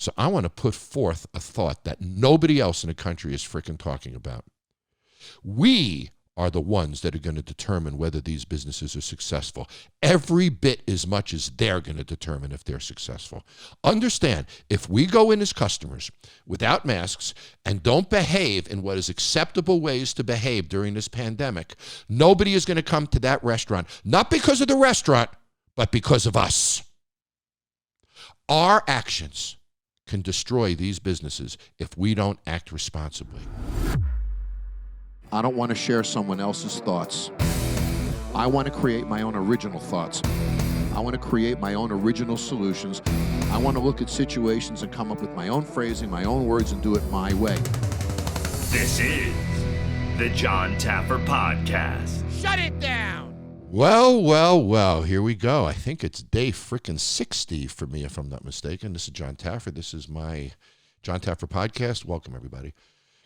So I want to put forth a thought that nobody else in the country is freaking talking about. We are the ones that are going to determine whether these businesses are successful, every bit as much as they're going to determine if they're successful. Understand, if we go in as customers without masks and don't behave in what is acceptable ways to behave during this pandemic, nobody is going to come to that restaurant, not because of the restaurant, but because of us. Our actions can destroy these businesses if we don't act responsibly. I don't want to share someone else's thoughts. I want to create my own original thoughts. I want to create my own original solutions. I want to look at situations and come up with my own phrasing, my own words, and do it my way. This is the Jon Taffer Podcast. Shut it down! Well, here we go. I think it's day frickin' 60 for me, if I'm not mistaken. This is Jon Taffer. This is my Jon Taffer Podcast. Welcome, everybody.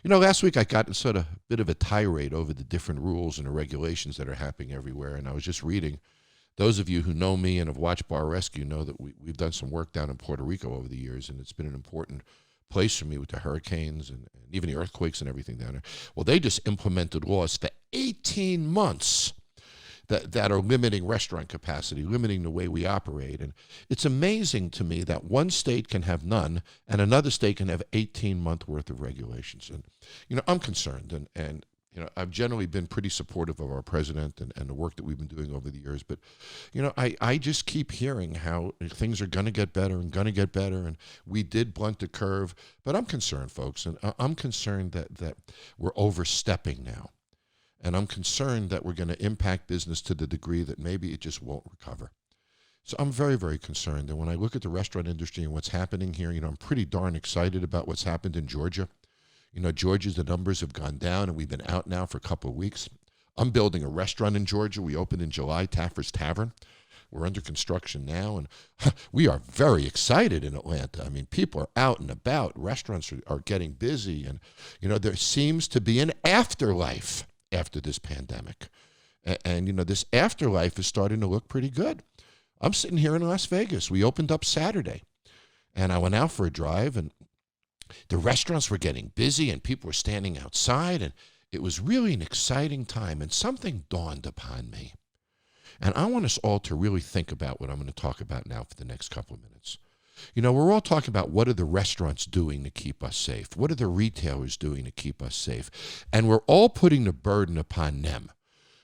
You know, last week I got in sort of a bit of a tirade over the different rules and the regulations that are happening everywhere, and I was just reading. Those of you who know me and have watched Bar Rescue know that we've done some work down in Puerto Rico over the years, and it's been an important place for me with the hurricanes and even the earthquakes and everything down there. Well, they just implemented laws for 18 months that are limiting restaurant capacity, limiting the way we operate. And it's amazing to me that one state can have none and another state can have 18-month worth of regulations. And, you know, I'm concerned. And you know, I've generally been pretty supportive of our president and the work that we've been doing over the years. But, you know, I just keep hearing how things are going to get better and going to get better. And we did blunt the curve. But I'm concerned, folks. And I'm concerned that we're overstepping now. And I'm concerned that we're going to impact business to the degree that maybe it just won't recover. So I'm very, very concerned. And when I look at the restaurant industry and what's happening here, you know, I'm pretty darn excited about what's happened in Georgia. You know, Georgia's, the numbers have gone down, and we've been out now for a couple of weeks. I'm building a restaurant in Georgia. We opened in July, Taffer's Tavern. We're under construction now, and we are very excited in Atlanta. I mean, people are out and about. Restaurants are getting busy, and, you know, there seems to be an afterlife after this pandemic. And, you know, this afterlife is starting to look pretty good. I'm sitting here in Las Vegas. We opened up Saturday, and I went out for a drive, and the restaurants were getting busy, and people were standing outside, and it was really an exciting time, and something dawned upon me. And I want us all to really think about what I'm going to talk about now for the next couple of minutes. You know, we're all talking about what are the restaurants doing to keep us safe? What are the retailers doing to keep us safe? And we're all putting the burden upon them.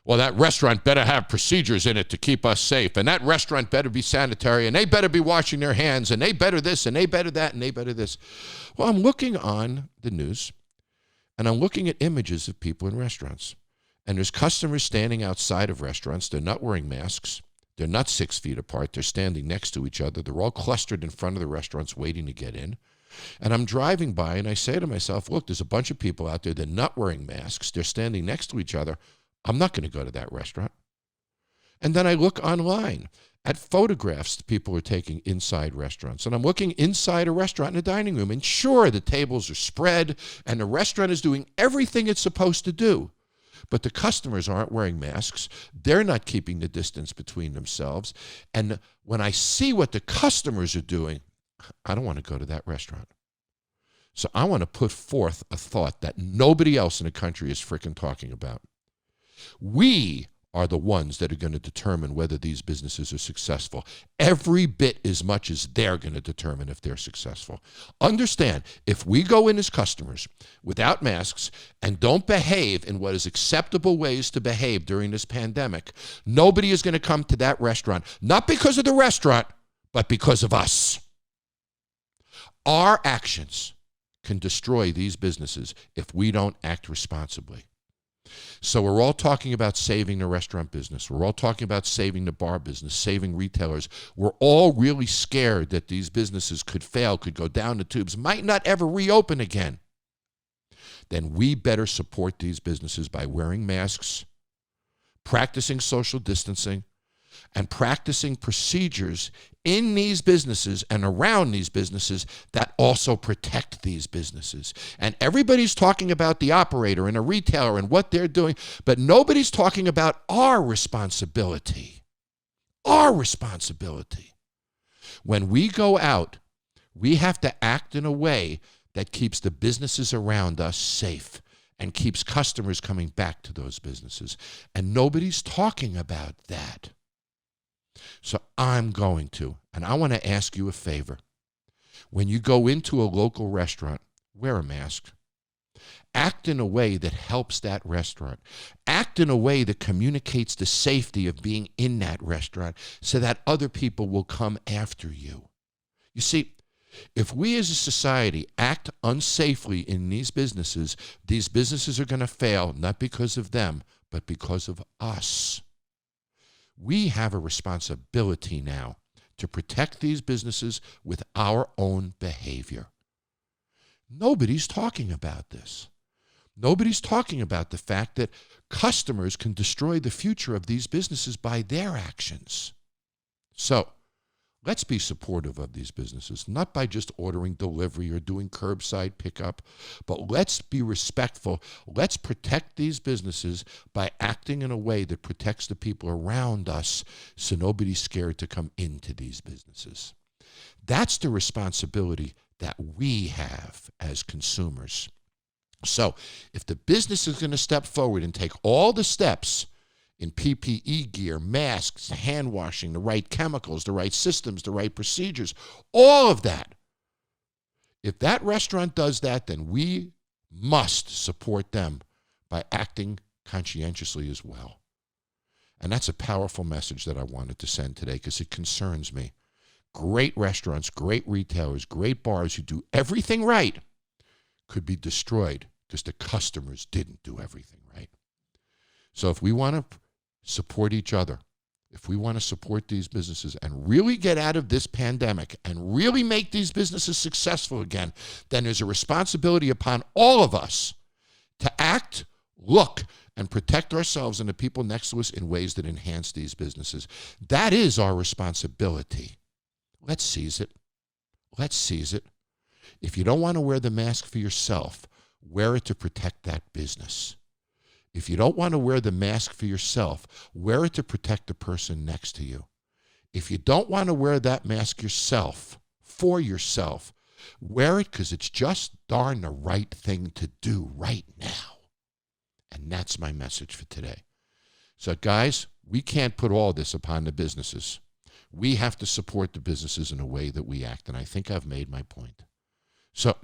Well, that restaurant better have procedures in it to keep us safe, and that restaurant better be sanitary, and they better be washing their hands, and they better this, and they better that, and they better this. Well, I'm looking on the news, and I'm looking at images of people in restaurants. And there's customers standing outside of restaurants. They're not wearing masks. They're not 6 feet apart. They're standing next to each other. They're all clustered in front of the restaurants waiting to get in. And I'm driving by, and I say to myself, look, there's a bunch of people out there. They're not wearing masks. They're standing next to each other. I'm not going to go to that restaurant. And then I look online at photographs that people are taking inside restaurants. And I'm looking inside a restaurant in a dining room. And sure, the tables are spread, and the restaurant is doing everything it's supposed to do. But the customers aren't wearing masks. They're not keeping the distance between themselves. And when I see what the customers are doing, I don't want to go to that restaurant. So I want to put forth a thought that nobody else in the country is freaking talking about. We are the ones that are going to determine whether these businesses are successful, every bit as much as they're going to determine if they're successful. Understand, if we go in as customers without masks and don't behave in what is acceptable ways to behave during this pandemic, nobody is going to come to that restaurant, not because of the restaurant, but because of us. Our actions can destroy these businesses if we don't act responsibly. So we're all talking about saving the restaurant business. We're all talking about saving the bar business, saving retailers. We're all really scared that these businesses could fail, could go down the tubes, might not ever reopen again. Then we better support these businesses by wearing masks, practicing social distancing, and practicing procedures in these businesses and around these businesses that also protect these businesses. And everybody's talking about the operator and a retailer and what they're doing, but nobody's talking about our responsibility. Our responsibility. When we go out We have to act in a way that keeps the businesses around us safe and keeps customers coming back to those businesses. And nobody's talking about that. So I'm going to, and I want to ask you a favor. When you go into a local restaurant, wear a mask. Act in a way that helps that restaurant. Act in a way that communicates the safety of being in that restaurant so that other people will come after you. You see, if we as a society act unsafely in these businesses are going to fail, not because of them, but because of us. We have a responsibility now to protect these businesses with our own behavior. Nobody's talking about this. Nobody's talking about the fact that customers can destroy the future of these businesses by their actions. So, let's be supportive of these businesses, not by just ordering delivery or doing curbside pickup, but let's be respectful. Let's protect these businesses by acting in a way that protects the people around us so nobody's scared to come into these businesses. That's the responsibility that we have as consumers. So if the business is going to step forward and take all the steps in PPE gear, masks, hand washing, the right chemicals, the right systems, the right procedures, all of that, if that restaurant does that, then we must support them by acting conscientiously as well. And that's a powerful message that I wanted to send today because it concerns me. Great restaurants, great retailers, great bars who do everything right could be destroyed because the customers didn't do everything right. So if we want to support each other, if we want to support these businesses and really get out of this pandemic and really make these businesses successful again, then there's a responsibility upon all of us to act, look, and protect ourselves and the people next to us in ways that enhance these businesses. That is our responsibility. Let's seize it. Let's seize it. If you don't want to wear the mask for yourself, wear it to protect that business. If you don't want to wear the mask for yourself, wear it to protect the person next to you. If you don't want to wear that mask yourself, for yourself, wear it because it's just darn the right thing to do right now. And that's my message for today. So guys, we can't put all this upon the businesses. We have to support the businesses in a way that we act, and I think I've made my point. So,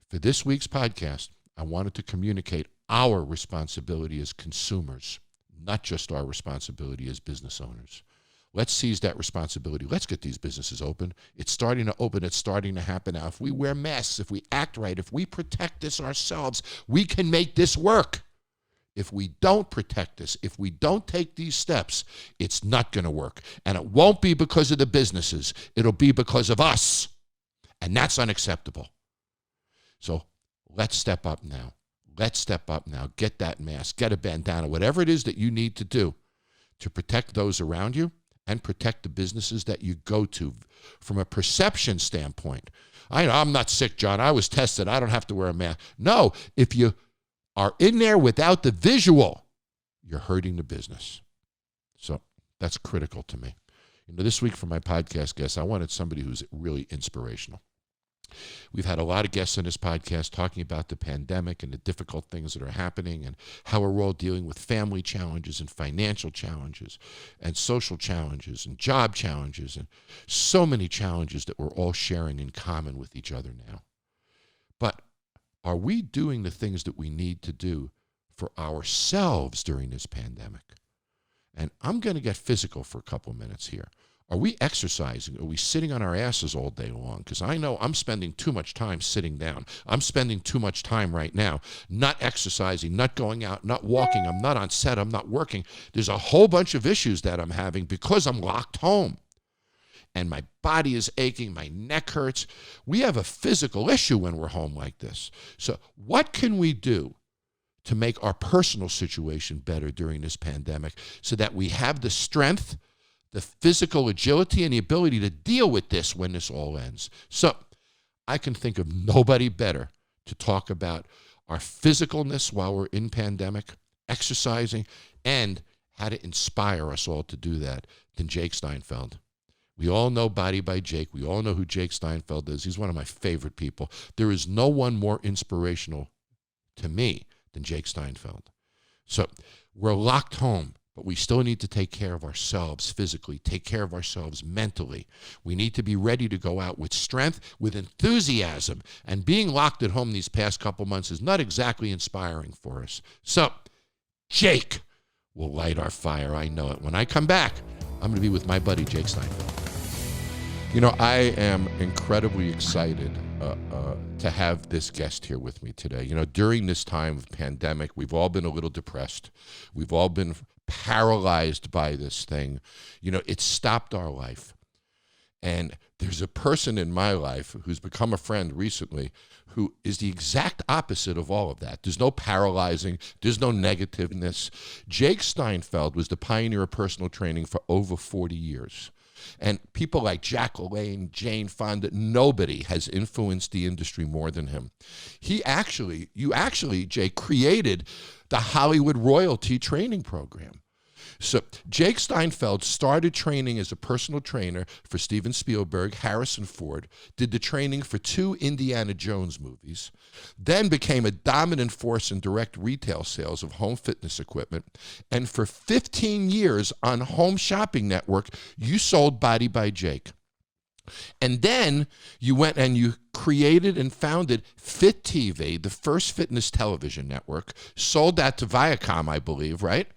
for this week's podcast, I wanted to communicate our responsibility as consumers, not just our responsibility as business owners. Let's seize that responsibility. Let's get these businesses open. It's starting to open. It's starting to happen now. If we wear masks, if we act right, if we protect this ourselves, we can make this work. If we don't protect this, if we don't take these steps, it's not going to work. And it won't be because of the businesses. It'll be because of us. And that's unacceptable. So let's step up now. Let's step up now. Get that mask, get a bandana, whatever it is that you need to do to protect those around you and protect the businesses that you go to from a perception standpoint. I'm not sick, John. I was tested. I don't have to wear a mask. No, if you are in there without the visual, you're hurting the business. So that's critical to me. This week for my podcast guest, I wanted somebody who's really inspirational. We've had a lot of guests on this podcast talking about the pandemic and the difficult things that are happening and how we're all dealing with family challenges and financial challenges and social challenges and job challenges and so many challenges that we're all sharing in common with each other now. But are we doing the things that we need to do for ourselves during this pandemic? And I'm going to get physical for a couple of minutes here. Are we exercising? Are we sitting on our asses all day long? Because I know I'm spending too much time sitting down. I'm spending too much time right now not exercising, not going out, not walking. I'm not on set. I'm not working. There's a whole bunch of issues that I'm having because I'm locked home. And my body is aching. My neck hurts. We have a physical issue when we're home like this. So what can we do to make our personal situation better during this pandemic so that we have the strength, the physical agility, and the ability to deal with this when this all ends? So I can think of nobody better to talk about our physicalness while we're in pandemic, exercising, and how to inspire us all to do that than Jake Steinfeld. We all know Body by Jake. We all know who Jake Steinfeld is. He's one of my favorite people. There is no one more inspirational to me than Jake Steinfeld. So we're locked home, but we still need to take care of ourselves physically, take care of ourselves mentally. We need to be ready to go out with strength, with enthusiasm. And being locked at home these past couple months is not exactly inspiring for us. So Jake will light our fire. I know it. When I come back, I'm going to be with my buddy, Jake Steinfeld. You know, I am incredibly excited to have this guest here with me today. You know, during this time of pandemic, we've all been a little depressed. We've all been paralyzed by this thing. You know, it stopped our life. And there's a person in my life who's become a friend recently who is the exact opposite of all of that. There's no paralyzing. There's no negativeness. Jake Steinfeld was the pioneer of personal training for over 40 years. And people like Jack LaLanne, Jane Fonda, nobody has influenced the industry more than him. You actually, Jake, created the Hollywood Royalty Training Program. So Jake Steinfeld started training as a personal trainer for Steven Spielberg, Harrison Ford, did the training for 2 Indiana Jones movies, then became a dominant force in direct retail sales of home fitness equipment, and for 15 years on Home Shopping Network, you sold Body by Jake. And then you went and you created and founded Fit TV, the first fitness television network, sold that to Viacom, I believe, right?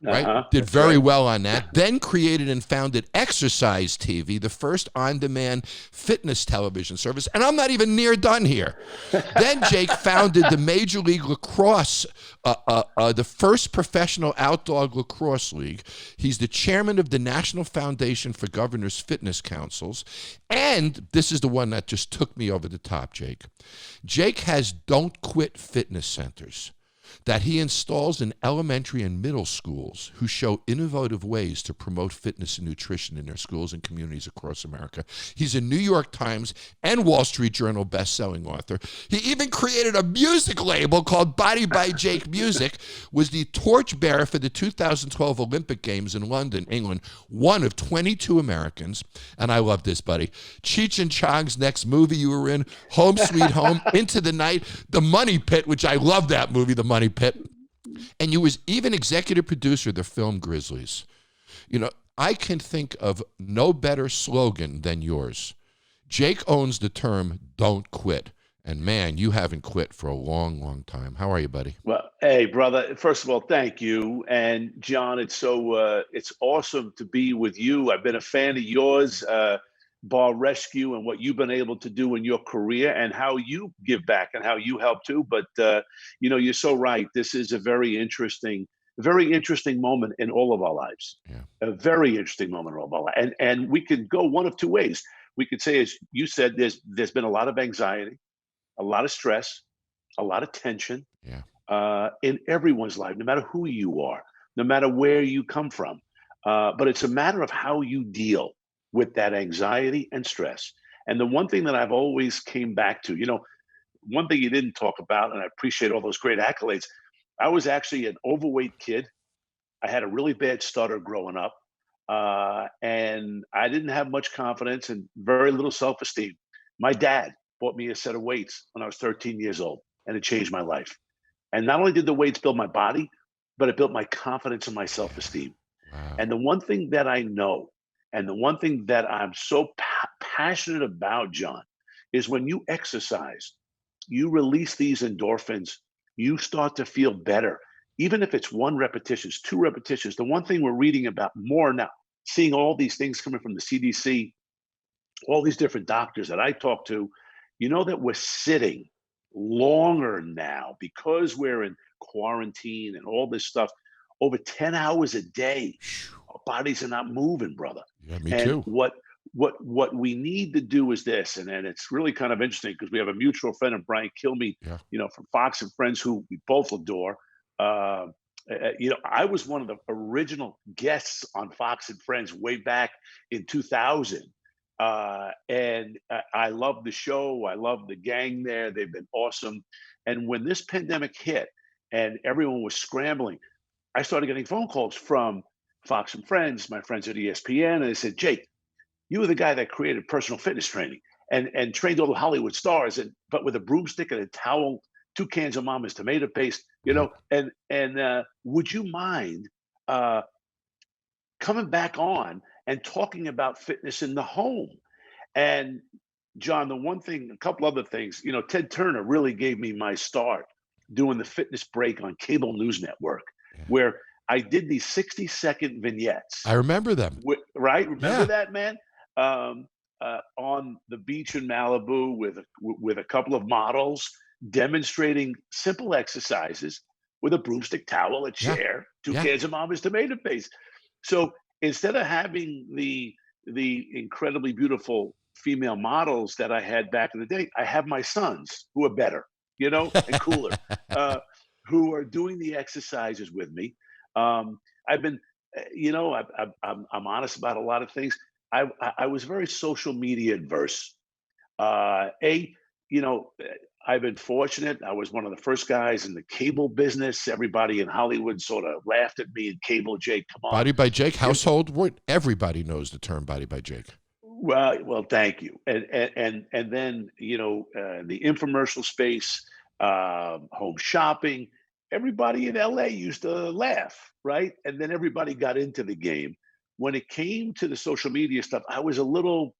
Right? Did very well on that. Then created and founded Exercise TV, the first on-demand fitness television service. And I'm not even near done here. Then Jake founded the Major League Lacrosse, the first professional outdoor lacrosse league. He's the chairman of the National Foundation for Governors Fitness Councils. And this is the one that just took me over the top, Jake. Jake has Don't Quit fitness centers that he installs in elementary and middle schools who show innovative ways to promote fitness and nutrition in their schools and communities across America. He's a New York Times and Wall Street Journal best-selling author. He even created a music label called Body by Jake Music, was the torchbearer for the 2012 Olympic Games in London, England, one of 22 Americans, and I love this, buddy, Cheech and Chong's next movie you were in, Home Sweet Home, Into the Night, The Money Pit, which I love that movie, The Money Pit. And you was even executive producer of the film Grizzlies. You know, I can think of no better slogan than yours. Jake owns the term "Don't Quit." And man, you haven't quit for a long, long time. How are you, buddy? Well, hey, brother, first of all, thank you. And John, it's awesome to be with you. I've been a fan of yours, Bar Rescue, and what you've been able to do in your career and how you give back and how you help too. But, you're so right. This is a very interesting moment in all of our lives. Yeah. A very interesting moment in all of our lives. And we could go one of two ways. We could say, as you said, there's been a lot of anxiety, a lot of stress, a lot of tension in everyone's life, no matter who you are, no matter where you come from. But it's a matter of how you deal with that anxiety and stress. And the one thing that I've always came back to, one thing you didn't talk about, and I appreciate all those great accolades, I was actually an overweight kid. I had a really bad stutter growing up, and I didn't have much confidence and very little self-esteem. My dad bought me a set of weights when I was 13 years old, and it changed my life. And not only did the weights build my body, but it built my confidence and my self-esteem. Wow. And the one thing that I know, and the one thing that I'm so passionate about, John, is when you exercise, you release these endorphins, you start to feel better. Even if it's 1 repetition, 2 repetitions, the one thing we're reading about more now, seeing all these things coming from the CDC, all these different doctors that I talk to, that we're sitting longer now because we're in quarantine and all this stuff, over 10 hours a day. Our bodies are not moving, brother. Yeah, me too. What we need to do is this, and it's really kind of interesting because we have a mutual friend of Brian Kilmeade, from Fox and Friends, who we both adore. I was one of the original guests on Fox and Friends way back in 2000. And I love the show. I love the gang there. They've been awesome. And when this pandemic hit and everyone was scrambling, I started getting phone calls from Fox and Friends, my friends at ESPN, and they said, Jake, You were the guy that created personal fitness training and trained all the Hollywood stars, but with a broomstick and a towel, 2 cans of Mama's tomato paste, and would you mind coming back on and talking about fitness in the home? And John, a couple other things, Ted Turner really gave me my start doing the fitness break on cable news network, where I did these 60-second vignettes. I remember them. Right? Remember that, man? On the beach in Malibu with a couple of models demonstrating simple exercises with a broomstick, towel, a chair, 2 cans of Mama's tomato paste. So instead of having the incredibly beautiful female models that I had back in the day, I have my sons who are better, and cooler, who are doing the exercises with me. I've been, I'm honest about a lot of things. I was very social media adverse. I've been fortunate. I was one of the first guys in the cable business. Everybody in Hollywood sort of laughed at me. And cable, Jake, come on. Body by Jake household word. Everybody knows the term Body by Jake. Well, thank you. And then the infomercial space, home shopping. Everybody in LA used to laugh, right? And then everybody got into the game. When it came to the social media stuff, I was a little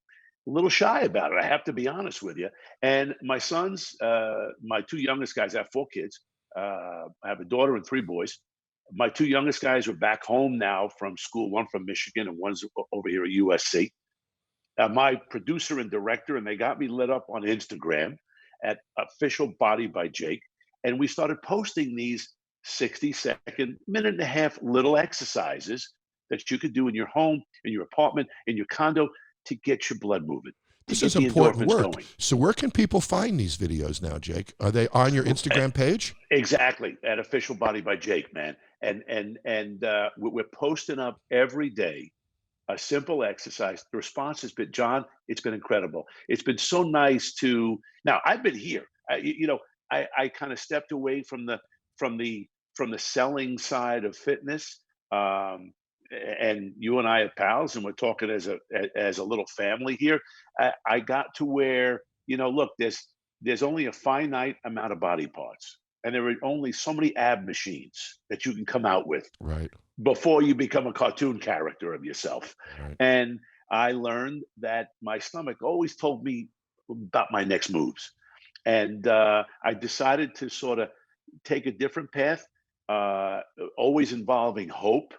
shy about it. I have to be honest with you. And my sons, my 2 youngest guys, I have 4 kids. I have a daughter and 3 boys. My 2 youngest guys are back home now from school, one from Michigan and one's over here at USC. My producer and director, and they got me lit up on Instagram at Official Body by Jake. And we started posting these 60-second, minute and a half little exercises that you could do in your home, in your apartment, in your condo to get your blood moving. This is important work. Going. So where can people find these videos now, Jake? Are they on your Instagram page? Exactly, at Official Body by Jake, man. And we're posting up every day a simple exercise. The response has been, John, it's been incredible. It's been so nice to. Now I've been here. I kind of stepped away from the selling side of fitness. And you and I are pals, and we're talking as a little family here. I got to where, look, there's only a finite amount of body parts, and there are only so many ab machines that you can come out with, right, before you become a cartoon character of yourself. Right. And I learned that my stomach always told me about my next moves, and I decided to sort of take a different path, always involving hope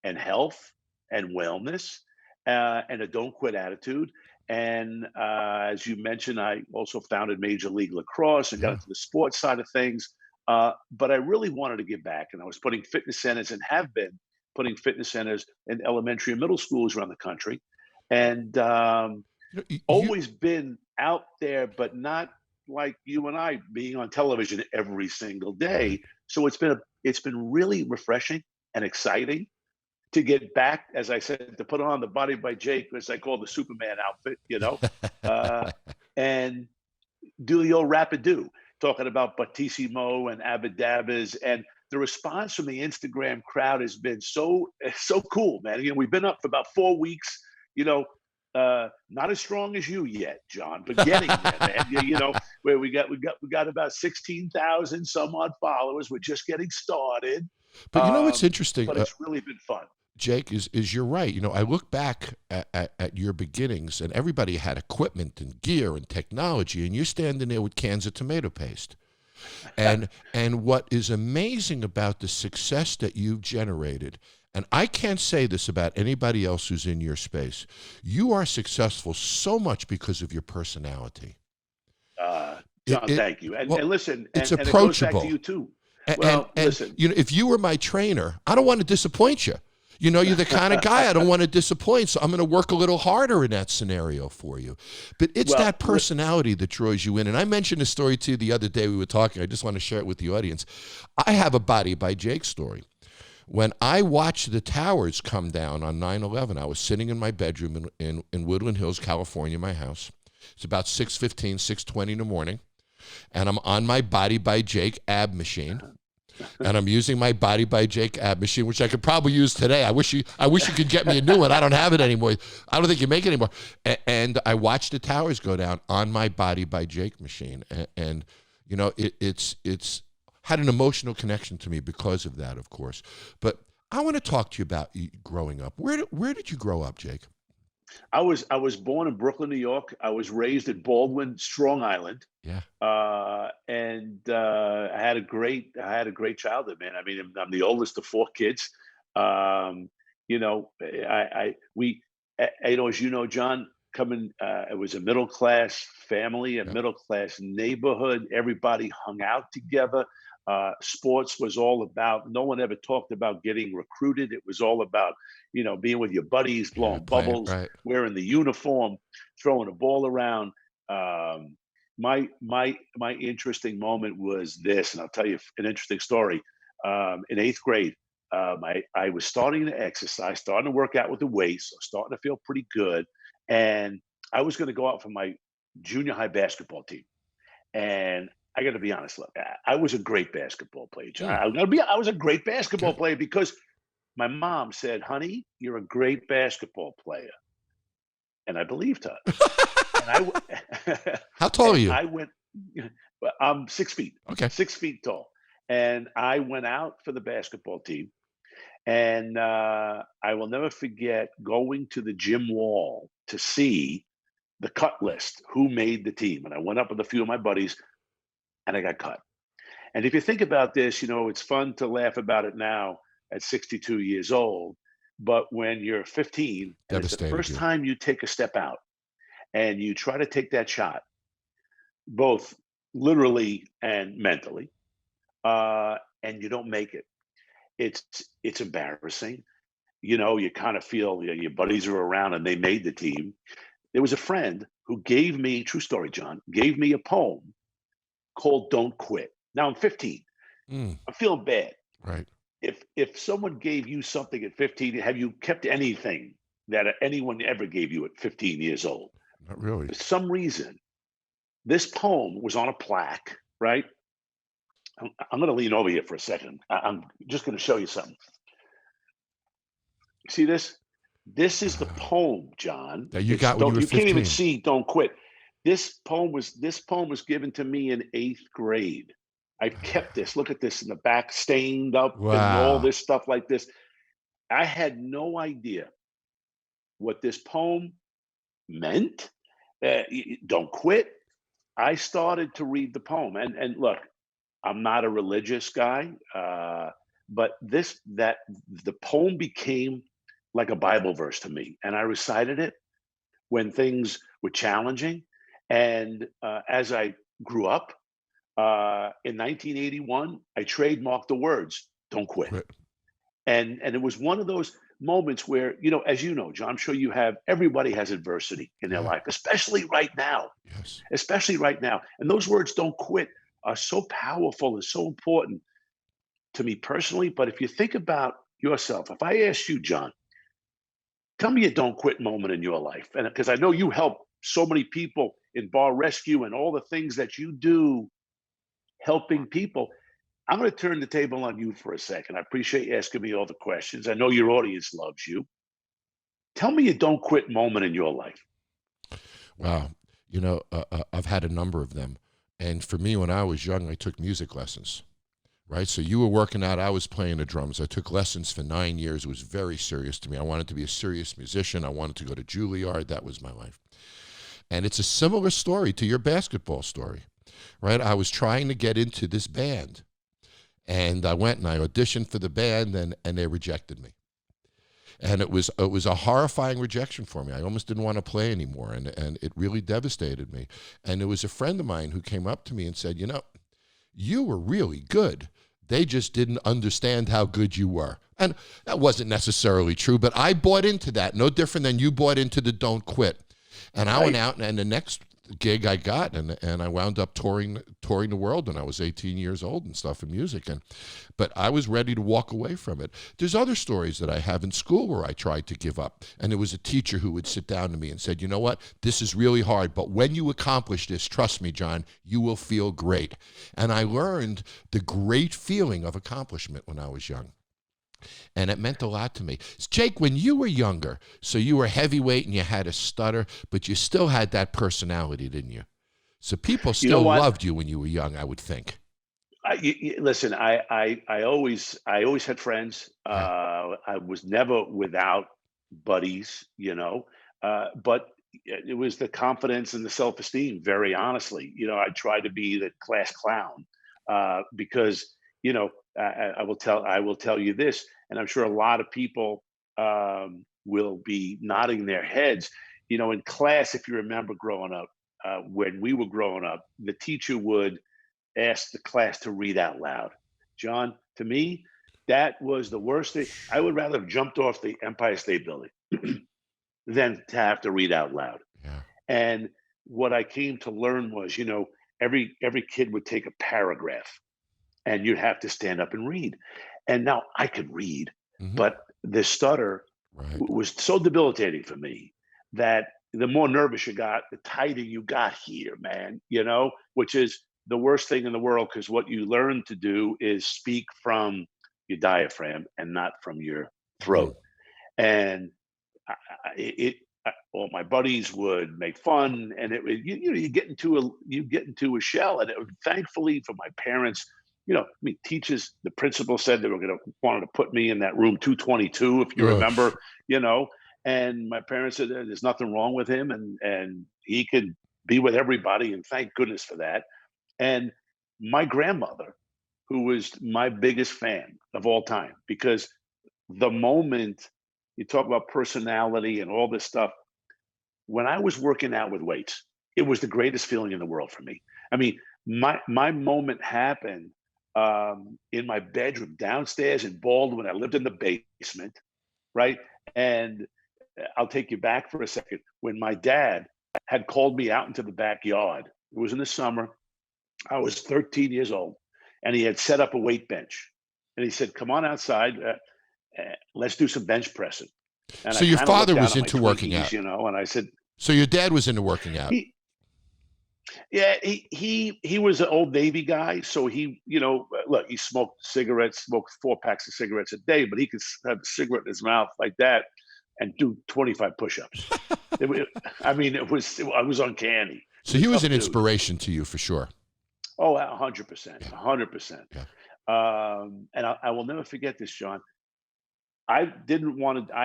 and health and wellness, and a don't quit attitude. And as you mentioned, I also founded Major League Lacrosse and got into the sports side of things. But I really wanted to give back, and I was putting fitness centers, and have been putting fitness centers in elementary and middle schools around the country, and always been out there, but not like you and I being on television every single day. So it's been really refreshing and exciting to get back, as I said, to put on the Body by Jake, as I call the Superman outfit, and do the old Rapido, talking about Battissimo and Abadabbas. And the response from the Instagram crowd has been so cool, man. We've been up for about 4 weeks, not as strong as you yet, John, but getting there, man. Where we got about 16,000 some odd followers. We're just getting started. But what's interesting? But it's really been fun. Jake, is you're right. I look back at your beginnings, and everybody had equipment and gear and technology, and you're standing there with cans of tomato paste. And what is amazing about the success that you've generated, and I can't say this about anybody else who's in your space, you are successful so much because of your personality. John, thank you. And listen, it's and approachable. it goes back to you too. And listen, if you were my trainer, I don't want to disappoint you. You're the kind of guy I don't want to disappoint, so I'm going to work a little harder in that scenario for you. But it's that personality that draws you in. And I mentioned a story to you the other day we were talking. I just want to share it with the audience. I have a Body by Jake story. When I watched the towers come down on 9/11, I was sitting in my bedroom in Woodland Hills, California, my house. It's about 6:15, 6:20 in the morning. And I'm on my Body by Jake ab machine. and I'm using my Body by Jake ab machine, which I could probably use today. I wish you could get me a new one. I don't have it anymore. I don't think you make it anymore. And I watched the towers go down on my Body by Jake machine, and you know, it's had an emotional connection to me because of that, of course. But I want to talk to you about growing up. Where did you grow up, Jake? I was born in Brooklyn, New York. I was raised at Baldwin, Strong Island. Yeah. And I had a great childhood, man. I mean, I'm the oldest of 4 kids. You know, as you know, John, it was a middle class family, a middle class neighborhood. Everybody hung out together. Sports was all about, no one ever talked about getting recruited. It was all about, you know, being with your buddies, blowing bubbles, right, wearing the uniform, throwing a ball around. My interesting moment was this, and I'll tell you an interesting story. In 8th grade, I was starting to exercise, starting to work out with the weights, so starting to feel pretty good. And I was going to go out for my junior high basketball team. And I got to be honest, look, I was a great basketball player, John. I was a great basketball player because my mom said, "Honey, you're a great basketball player," and I believed her. How tall are you? I'm 6 feet. Okay, 6 feet tall, and I went out for the basketball team, and I will never forget going to the gym wall to see the cut list, who made the team, and I went up with a few of my buddies. And I got cut. And if you think about this, you know, it's fun to laugh about it now at 62 years old. But when you're 15, and it's the first time you take a step out and you try to take that shot, both literally and mentally, and you don't make it, it's embarrassing. You know, you kind of feel your buddies are around and they made the team. There was a friend who gave me, true story, John, gave me a poem called "Don't Quit." Now I'm 15. I'm feeling bad. Right. If someone gave you something at 15, have you kept anything that anyone ever gave you at 15 years old? Not really. For some reason, this poem was on a plaque, right? I'm going to lean over here for a second. I'm just going to show you something. See this? This is the poem, John. That you got when you were 15. You can't even see "Don't Quit." This poem was given to me in 8th grade. I've kept this. Look at this in the back, stained up, and all this stuff like this. I had no idea what this poem meant. Don't quit. I started to read the poem, and look, I'm not a religious guy, but the poem became like a Bible verse to me, and I recited it when things were challenging. And as I grew up, in 1981, I trademarked the words "Don't Quit." And it was one of those moments where, you know, as you know, John, I'm sure everybody has adversity in their life, especially right now. Yes. Especially right now. And those words "Don't Quit" are so powerful and so important to me personally. But if you think about yourself, if I asked you, John, tell me a "don't quit" moment in your life. And because I know you help so many people in bar rescue and all the things that you do helping people. I'm going to turn the table on you for a second. I appreciate you asking me all the questions. I know your audience loves you. Tell me a "don't quit" moment in your life. Wow. You know, I've had a number of them. And for me, when I was young, I took music lessons, right? So you were working out, I was playing the drums. I took lessons for 9 years. It was very serious to me. I wanted to be a serious musician. I wanted to go to Juilliard. That was my life. And it's a similar story to your basketball story, right? I was trying to get into this band, and I went and I auditioned for the band, and they rejected me. And it was a horrifying rejection for me. I almost didn't want to play anymore, and it really devastated me. And there was a friend of mine who came up to me and said, "You know, you were really good. They just didn't understand how good you were." And that wasn't necessarily true, but I bought into that, no different than you bought into the "don't quit." And I went out, and the next gig I got, and I wound up touring the world when I was 18 years old and stuff in music. But I was ready to walk away from it. There's other stories that I have in school where I tried to give up, and there was a teacher who would sit down to me and said, you know what, this is really hard, but when you accomplish this, trust me, Jon, you will feel great. And I learned the great feeling of accomplishment when I was young. And it meant a lot to me. Jake, when you were younger, so you were heavyweight and you had a stutter, but you still had that personality, didn't you? So people still loved you when you were young, I would think. Listen, I always had friends. I was never without buddies, but it was the confidence and the self-esteem, very honestly. I tried to be the class clown because, I will tell you this, and I'm sure a lot of people will be nodding their heads. In class, if you remember growing up, when we were growing up, the teacher would ask the class to read out loud. Jon, to me, that was the worst thing. I would rather have jumped off the Empire State Building than to have to read out loud. Yeah. And what I came to learn was, every kid would take a paragraph and you'd have to stand up and read. And now I could read, but the stutter was so debilitating for me that the more nervous you got, the tighter you got here, man, which is the worst thing in the world, because what you learn to do is speak from your diaphragm and not from your throat. And all my buddies would make fun, and you get into a shell. And thankfully for my parents, teachers, the principal said they wanted to put me in that room 222, if you remember, and my parents said there's nothing wrong with him, and he could be with everybody, and thank goodness for that. And my grandmother, who was my biggest fan of all time, because the moment you talk about personality and all this stuff, when I was working out with weights, it was the greatest feeling in the world for me. I mean, my moment happened in my bedroom downstairs in Baldwin. I lived in the basement, right? And I'll take you back for a second. When my dad had called me out into the backyard, it was in the summer. I was 13 years old, and he had set up a weight bench. And he said, come on outside, let's do some bench pressing. And so your father was into working out, and I said. So your dad was into working out. He was an old Navy guy. So he, look, he smoked 4 packs of cigarettes a day, but he could have a cigarette in his mouth like that and do 25 push-ups. I was uncanny. So he was an inspiration to you for sure. Oh, 100%, 100%. Yeah. And I will never forget this, Jon. I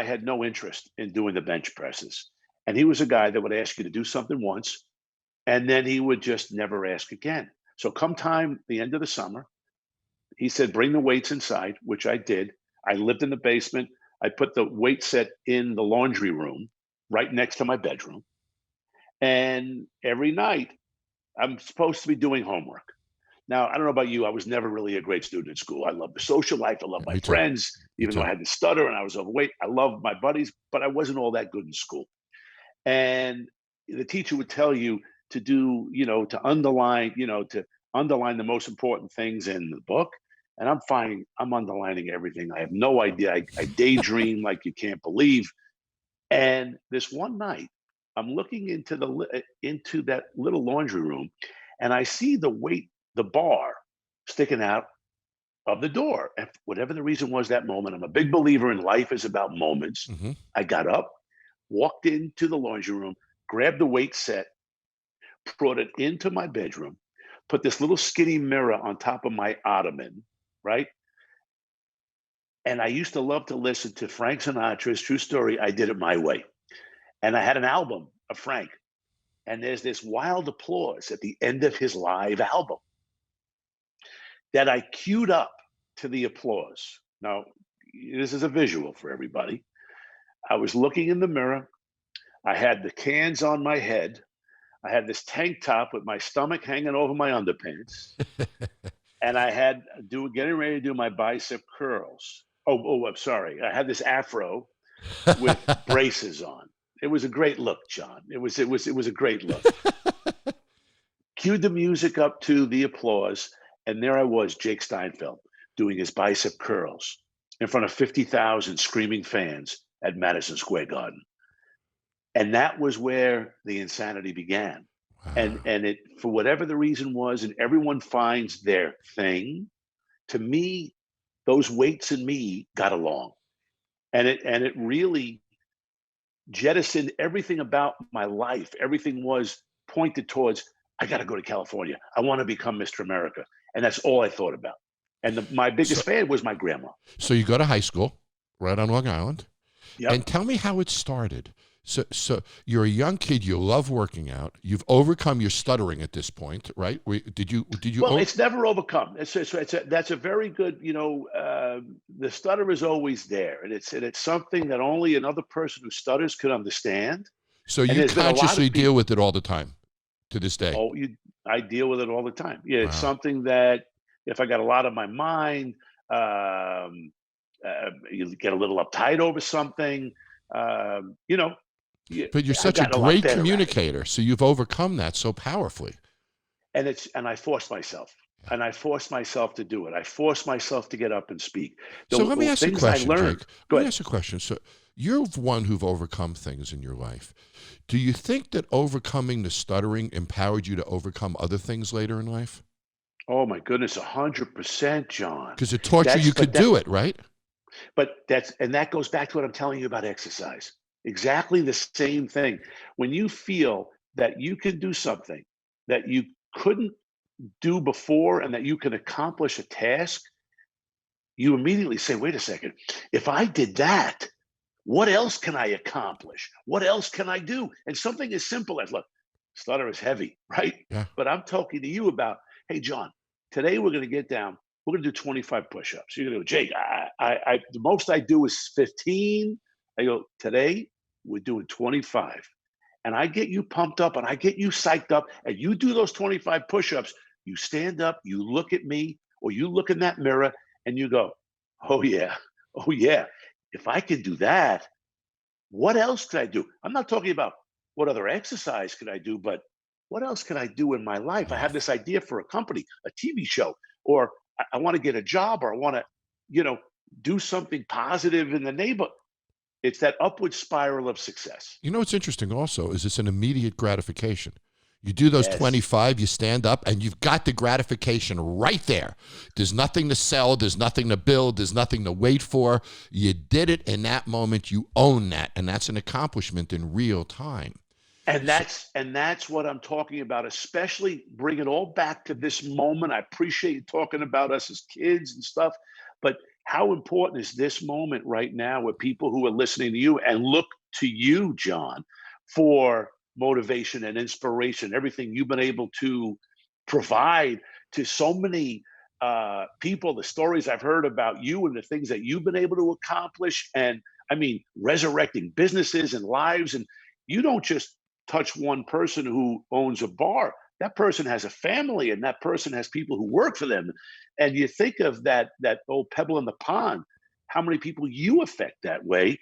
had no interest in doing the bench presses. And he was a guy that would ask you to do something once, and then he would just never ask again. So come the end of the summer, he said, bring the weights inside, which I did. I lived in the basement. I put the weight set in the laundry room right next to my bedroom. And every night, I'm supposed to be doing homework. Now, I don't know about you. I was never really a great student at school. I loved the social life. I loved my friends, even though I had the stutter and I was overweight. I loved my buddies, but I wasn't all that good in school. And the teacher would tell you to do, to underline the most important things in the book. And I'm underlining everything. I have no idea. I daydream like you can't believe. And this one night, I'm looking into that little laundry room, and I see the bar sticking out of the door. And whatever the reason was that moment, I'm a big believer in life is about moments. I got up, walked into the laundry room, grabbed the weight set, brought it into my bedroom, put this little skinny mirror on top of my ottoman, right? And I used to love to listen to Frank Sinatra's True Story, I Did It My Way. And I had an album of Frank. And there's this wild applause at the end of his live album that I queued up to the applause. Now, this is a visual for everybody. I was looking in the mirror. I had the cans on my head. I had this tank top with my stomach hanging over my underpants. And I had getting ready to do my bicep curls. Oh, I'm sorry. I had this afro with braces on. It was a great look, Jon. It was a great look. cued the music up to the applause, and there I was, Jake Steinfeld, doing his bicep curls in front of 50,000 screaming fans at Madison Square Garden. And that was where the insanity began. Wow. And it, for whatever the reason was, and everyone finds their thing, to me, those weights in me got along. And it really jettisoned everything about my life. Everything was pointed towards, I got to go to California. I want to become Mr. America. And that's all I thought about. And my biggest fan was my grandma. So you go to high school right on Long Island. Yep. And tell me how it started. So you're a young kid. You love working out. You've overcome your stuttering at this point, right? Did you? Well, it's never overcome. That's a very good. The stutter is always there, and it's something that only another person who stutters could understand. So you consciously deal with it all the time, to this day. Oh, I deal with it all the time. Yeah, it's Wow. something that if I got a lot on my mind, you get a little uptight over something. But you're such a great communicator, so you've overcome that so powerfully. And I forced myself, and I forced myself to do it. I forced myself to get up and speak. So let me ask you a question, Jake. Go Let me ahead. ask you a question. So you're one who've overcome things in your life. Do you think that overcoming the stuttering empowered you to overcome other things later in life? Oh my goodness, 100%, John. Because it taught you could do it, right? But that goes back to what I'm telling you about exercise. Exactly the same thing. When you feel that you can do something that you couldn't do before and that you can accomplish a task, you immediately say, wait a second, if I did that, what else can I accomplish? What else can I do? And something as simple as, look, stutter is heavy, right? Yeah. But I'm talking to you about, hey, John, today we're going to get down. We're going to do 25 push-ups. You're going to go, Jake, the most I do is 15. I go, today we're doing 25. And I get you pumped up and I get you psyched up and you do those 25 push-ups. You stand up, you look at me, or you look in that mirror and you go, oh yeah. If I can do that, what else could I do? I'm not talking about what other exercise could I do, but what else can I do in my life? I have this idea for a company, a TV show, or I want to get a job, or I want to, do something positive in the neighborhood. It's that upward spiral of success. You know what's interesting also is it's an immediate gratification. You do those 25, you stand up, and you've got the gratification right there. There's nothing to sell. There's nothing to build. There's nothing to wait for. You did it in that moment. You own that, and that's an accomplishment in real time. And that's what I'm talking about, especially bring it all back to this moment. I appreciate you talking about us as kids and stuff, but how important is this moment right now with people who are listening to you and look to you, John, for motivation and inspiration, everything you've been able to provide to so many people, the stories I've heard about you and the things that you've been able to accomplish. And I mean, resurrecting businesses and lives. And you don't just touch one person who owns a bar. That person has a family, and that person has people who work for them. And you think of that old pebble in the pond, how many people you affect that way.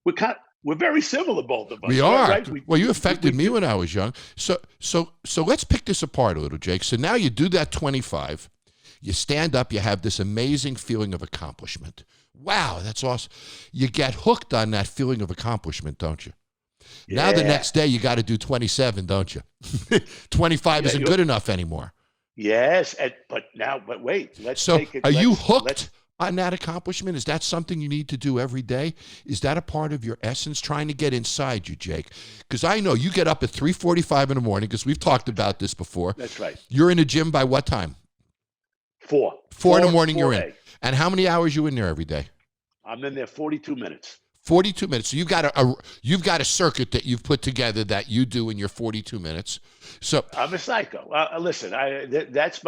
We're very similar, both of us. We are. Right? You affected me when I was young. So let's pick this apart a little, Jake. So now you do that 25. You stand up. You have this amazing feeling of accomplishment. Wow, that's awesome. You get hooked on that feeling of accomplishment, don't you? Yeah. Now the next day you got to do 27, don't you? 25 isn't good enough anymore. Yes, but wait. Let's take it. Are you hooked on that accomplishment? Is that something you need to do every day? Is that a part of your essence, trying to get inside you, Jake? Because I know you get up at 3:45 in the morning, because we've talked about this before. That's right. You're in the gym by what time? 4. 4 in the morning you're in. And how many hours you in there every day? I'm in there 42 minutes. 42 minutes. So you've got a circuit that you've put together that you do in your 42 minutes. So I'm a psycho. Listen, that's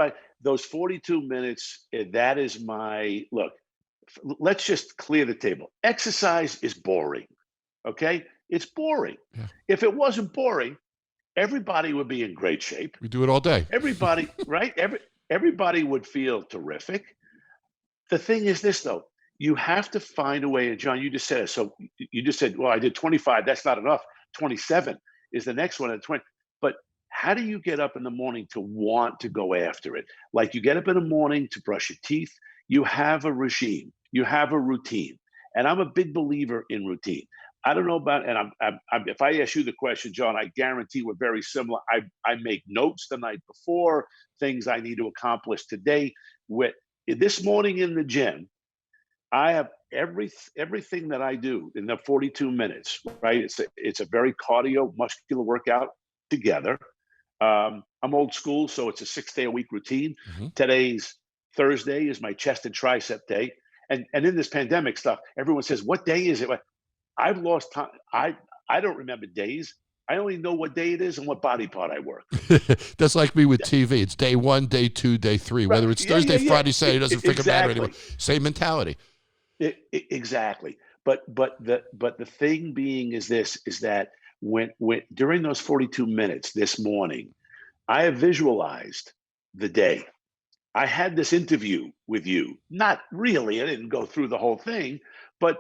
those 42 minutes. That is my look. Let's just clear the table. Exercise is boring. Okay, it's boring. Yeah. If it wasn't boring, everybody would be in great shape. We do it all day. Everybody, right? Everybody would feel terrific. The thing is this, though. You have to find a way, and John, you just said it. So you just said, well, I did 25. That's not enough. 27 is the next one at 20. But how do you get up in the morning to want to go after it? Like, you get up in the morning to brush your teeth, you have a regime, you have a routine. And I'm a big believer in routine. I don't know about, and if I ask you the question, John, I guarantee we're very similar. I make notes the night before, things I need to accomplish today. This morning in the gym, I have everything that I do in the 42 minutes, right? It's a very cardio muscular workout together. I'm old school, so it's a 6-day a week routine. Mm-hmm. Today's Thursday is my chest and tricep day. And in this pandemic stuff, everyone says, what day is it? I've lost time. I don't remember days. I only know what day it is and what body part I work. That's like me with TV. It's day 1, day 2, day 3. Whether it's Thursday, Friday, Saturday, it doesn't freaking matter anymore. Same mentality. Exactly. But the thing being is that when during those 42 minutes this morning, I have visualized the day. I had this interview with you. Not really. I didn't go through the whole thing, but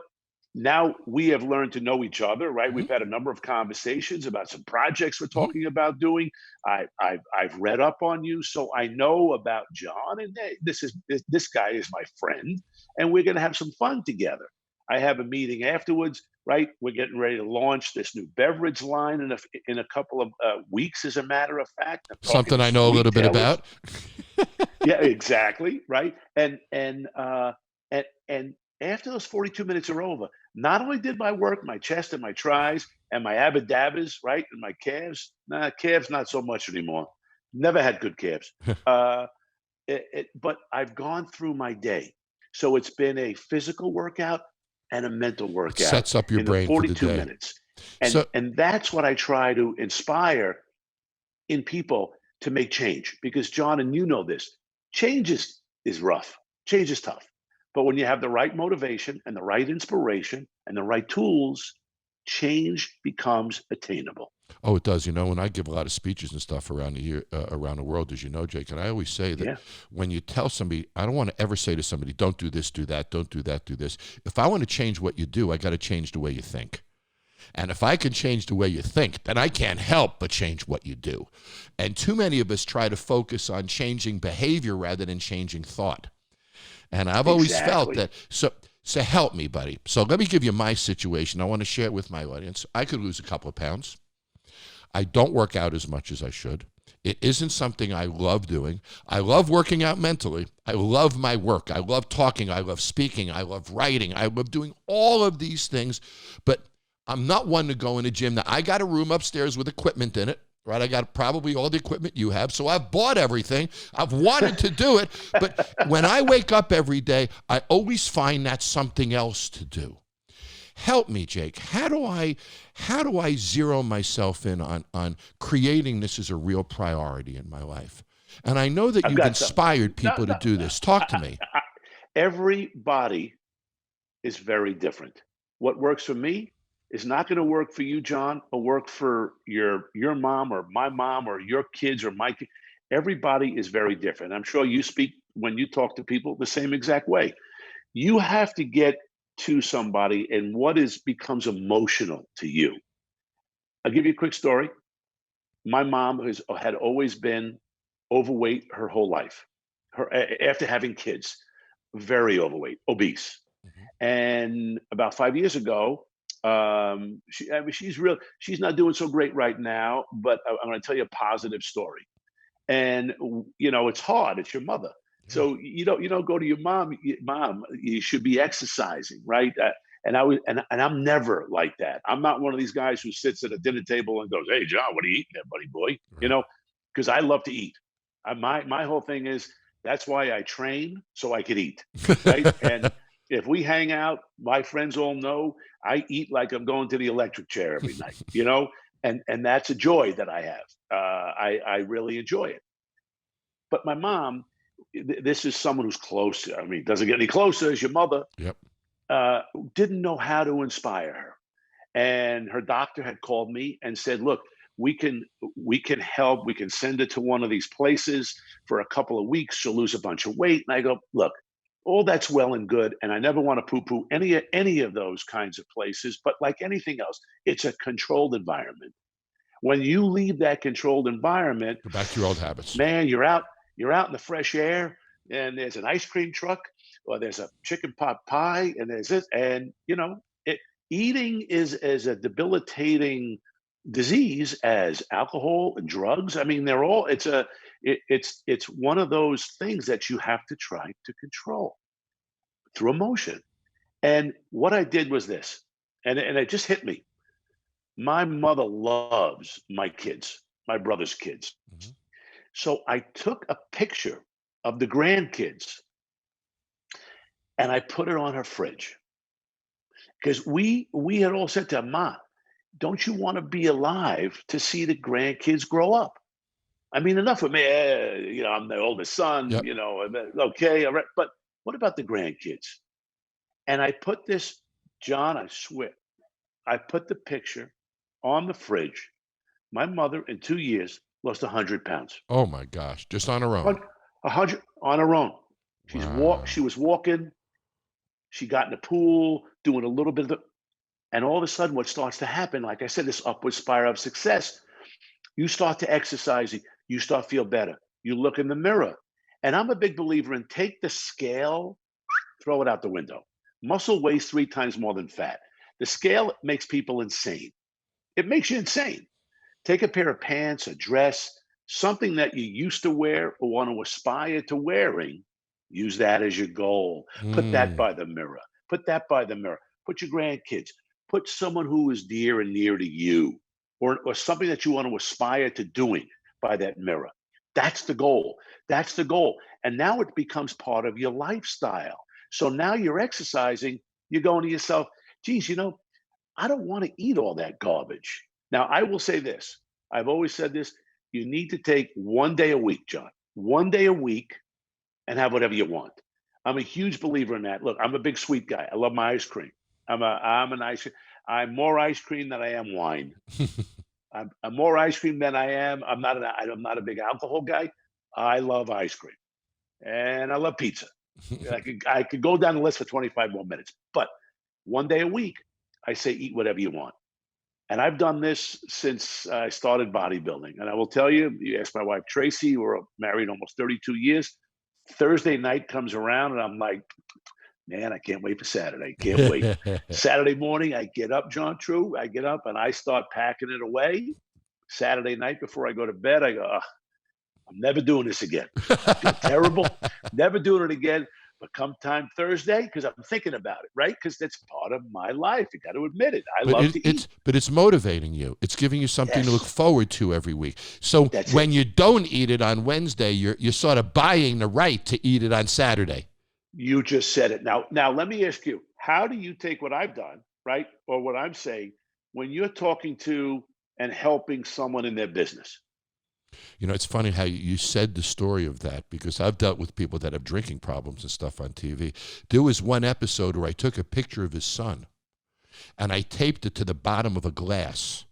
now we have learned to know each other, right? Mm-hmm. We've had a number of conversations about some projects we're talking about doing. I've read up on you, so I know about Jon, and this guy is my friend, and we're going to have some fun together. I have a meeting afterwards, right? We're getting ready to launch this new beverage line in a couple of weeks, as a matter of fact. Something I know a little bit about. Yeah, exactly, right. And after those 42 minutes are over, not only did my work, my chest and my tris and my abadabbas, right, and my calves, calves not so much anymore. Never had good calves. But I've gone through my day. So it's been a physical workout and a mental workout. It sets up your brain for the day. 42 minutes. And that's what I try to inspire in people to make change. Because, Jon, and you know this, change is rough. Change is tough. But when you have the right motivation and the right inspiration and the right tools, change becomes attainable. Oh, it does. You know, when I give a lot of speeches and stuff around the world, as you know, Jake, and I always say that when you tell somebody, I don't want to ever say to somebody, don't do this, do that, don't do that, do this. If I want to change what you do, I got to change the way you think. And if I can change the way you think, then I can't help but change what you do. And too many of us try to focus on changing behavior rather than changing thought. And I've always felt that, so help me, buddy. So let me give you my situation. I want to share it with my audience. I could lose a couple of pounds. I don't work out as much as I should. It isn't something I love doing. I love working out mentally. I love my work. I love talking. I love speaking. I love writing. I love doing all of these things. But I'm not one to go in a gym. Now, I got a room upstairs with equipment in it. Right, I got probably all the equipment you have, so I've bought everything. I've wanted to do it, but when I wake up every day, I always find that something else to do. Help me, Jake. How do I zero myself in on creating this as a real priority in my life? And I know that you've inspired people to do this. Talk to me. Everybody is very different. What works for me is not going to work for you, Jon, or work for your mom or my mom or your kids or my kids. Everybody is very different. I'm sure you speak when you talk to people the same exact way. You have to get to somebody and becomes emotional to you. I'll give you a quick story. My mom had always been overweight her whole life. After having kids, very overweight, obese. Mm-hmm. And about 5 years ago, she's not doing so great right now, but I'm going to tell you a positive story. And it's hard. It's your mother, so you don't go to your mom. Mom, you should be exercising, right? And I'm never like that. I'm not one of these guys who sits at a dinner table and goes, "Hey, Jon, what are you eating there, buddy boy?" Right. Because I love to eat. My whole thing is that's why I train, so I could eat, right? And if we hang out, my friends all know I eat like I'm going to the electric chair every night, and that's a joy that I have. I really enjoy it. But my mom, this is someone who's close. I mean, doesn't get any closer as your mother. Yep. Didn't know how to inspire her. And her doctor had called me and said, look, we can help. We can send her to one of these places for a couple of weeks. She'll lose a bunch of weight. And I go, look, all that's well and good, and I never want to poo-poo any of those kinds of places, but like anything else, it's a controlled environment. When you leave that controlled environment, go back to your old habits. Man, you're out in the fresh air, and there's an ice cream truck, or there's a chicken pot pie, and there's this, and eating is as a debilitating disease as alcohol and drugs. I mean, they're all. It's one of those things that you have to try to control through emotion. And what I did was this, and it just hit me. My mother loves my kids, my brother's kids. Mhm. So I took a picture of the grandkids and I put it on her fridge because we had all said to her, Ma, don't you want to be alive to see the grandkids grow up? I mean, enough of me. I'm the oldest son. Yep. Okay, all right. But what about the grandkids? And I put this, John. I swear, I put the picture on the fridge. My mother, in 2 years, lost 100 pounds. Oh my gosh, just on her own. 100 on her own. Wow. She was walking. She got in the pool, doing a little bit of and all of a sudden, what starts to happen, like I said, this upward spiral of success, you start to exercise, you start to feel better. You look in the mirror. And I'm a big believer in take the scale, throw it out the window. Muscle weighs 3 times more than fat. The scale makes people insane. It makes you insane. Take a pair of pants, a dress, something that you used to wear or want to aspire to wearing. Use that as your goal. Put that by the mirror. Put that by the mirror. Put your grandkids. Put someone who is dear and near to you, or something that you want to aspire to doing by that mirror. That's the goal. That's the goal. And now it becomes part of your lifestyle. So now you're exercising. You're going to yourself, geez, I don't want to eat all that garbage. Now, I will say this. I've always said this. You need to take 1 day a week, John. 1 day a week and have whatever you want. I'm a huge believer in that. Look, I'm a big sweet guy. I love my ice cream. I'm more ice cream than I am wine. I'm more ice cream than I am. I'm not a big alcohol guy. I love ice cream. And I love pizza. I could go down the list for 25 more minutes. But 1 day a week, I say eat whatever you want. And I've done this since I started bodybuilding. And I will tell you, you ask my wife, Tracy, we're married almost 32 years. Thursday night comes around and I'm like, man, I can't wait for Saturday. Can't wait. Saturday morning, I get up, John True. I get up and I start packing it away. Saturday night before I go to bed, I go, I'm never doing this again. I feel terrible. Never doing it again. But come time Thursday, because I'm thinking about it, right? Because that's part of my life. You got to admit it. I love to eat. But it's motivating you. It's giving you something to look forward to every week. So That's when it. you don't eat it on Wednesday, you're sort of buying the right to eat it on Saturday. You just said it. Now, let me ask you, how do you take what I've done, right? Or what I'm saying, when you're talking to and helping someone in their business? It's funny how you said the story of that, because I've dealt with people that have drinking problems and stuff on TV. There was one episode where I took a picture of his son and I taped it to the bottom of a glass.